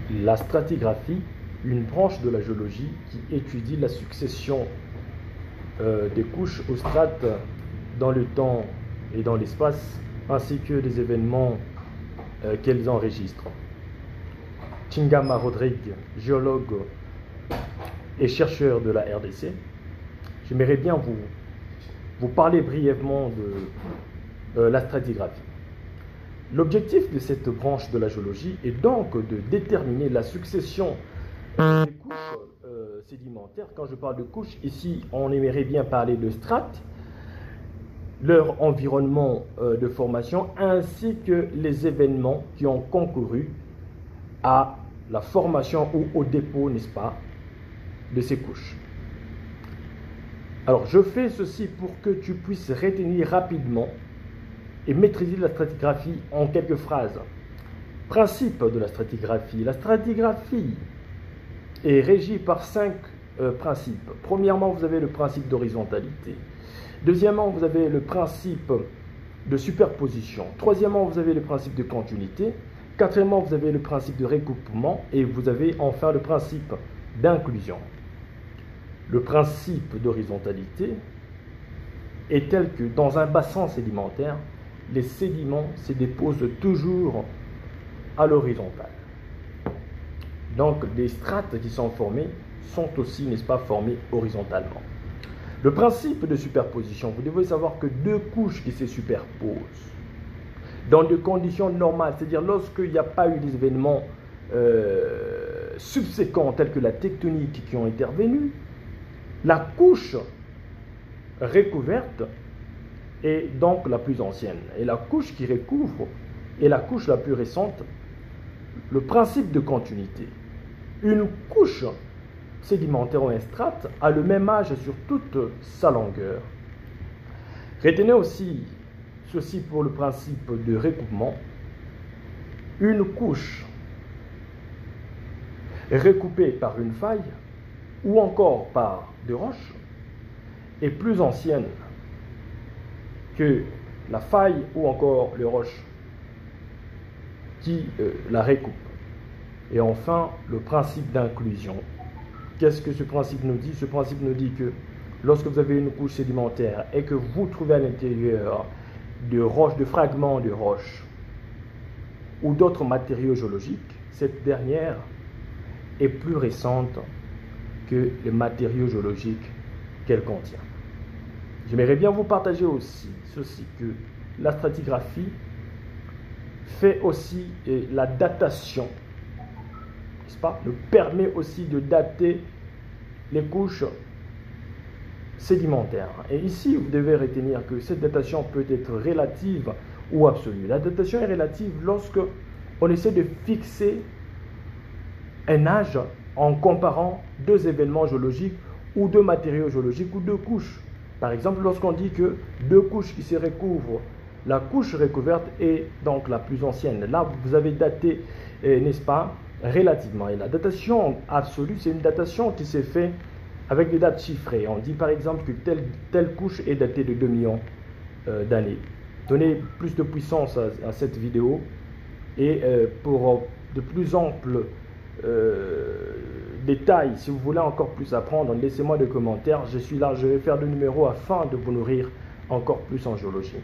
La stratigraphie, une branche de la géologie qui étudie la succession des couches aux strates dans le temps et dans l'espace, ainsi que les événements qu'elles enregistrent. Chingama Rodrigue, géologue et chercheur de la RDC, j'aimerais bien vous parler brièvement de la stratigraphie. L'objectif de cette branche de la géologie est donc de déterminer la succession des couches sédimentaires. Quand je parle de couches, ici on aimerait bien parler de strates, leur environnement de formation, ainsi que les événements qui ont concouru à la formation ou au dépôt, n'est-ce pas, de ces couches. Alors je fais ceci pour que tu puisses retenir rapidement et maîtriser la stratigraphie en quelques phrases. Principe de la stratigraphie. La stratigraphie est régie par 5 principes. Premièrement, vous avez le principe d'horizontalité. Deuxièmement, vous avez le principe de superposition. Troisièmement, vous avez le principe de continuité. Quatrièmement, vous avez le principe de recoupement. Et vous avez enfin le principe d'inclusion. Le principe d'horizontalité est tel que dans un bassin sédimentaire, les sédiments se déposent toujours à l'horizontale. Donc, les strates qui sont formées sont aussi, n'est-ce pas, formées horizontalement. Le principe de superposition, vous devez savoir que deux couches qui se superposent dans des conditions normales, c'est-à-dire lorsqu'il n'y a pas eu des événements subséquents tels que la tectonique qui ont intervenu, la couche recouverte est donc la plus ancienne. Et la couche qui recouvre est la couche la plus récente. Le principe de continuité. Une couche sédimentaire ou un strate a le même âge sur toute sa longueur. Retenez aussi ceci pour le principe de recoupement. Une couche recoupée par une faille ou encore par des roches est plus ancienne que la faille ou encore les roches qui la recoupent. Et enfin, le principe d'inclusion. Qu'est-ce que ce principe nous dit? Ce principe nous dit que lorsque vous avez une couche sédimentaire et que vous trouvez à l'intérieur de roches, de fragments de roches ou d'autres matériaux géologiques, cette dernière est plus récente que les matériaux géologiques qu'elle contient. J'aimerais bien vous partager aussi ceci, que la stratigraphie fait aussi la datation, n'est-ce pas, nous permet aussi de dater les couches sédimentaires. Et ici, vous devez retenir que cette datation peut être relative ou absolue. La datation est relative lorsque on essaie de fixer un âge en comparant deux événements géologiques ou deux matériaux géologiques ou deux couches. Par exemple, lorsqu'on dit que deux couches qui se recouvrent, la couche recouverte est donc la plus ancienne. Là, vous avez daté, n'est-ce pas, relativement. Et la datation absolue, c'est une datation qui s'est faite avec des dates chiffrées. On dit par exemple que telle couche est datée de 2 millions d'années. Donnez plus de puissance à cette vidéo et pour de plus amples détails, si vous voulez encore plus apprendre, laissez-moi des commentaires. Je suis là, je vais faire le numéro afin de vous nourrir encore plus en géologie.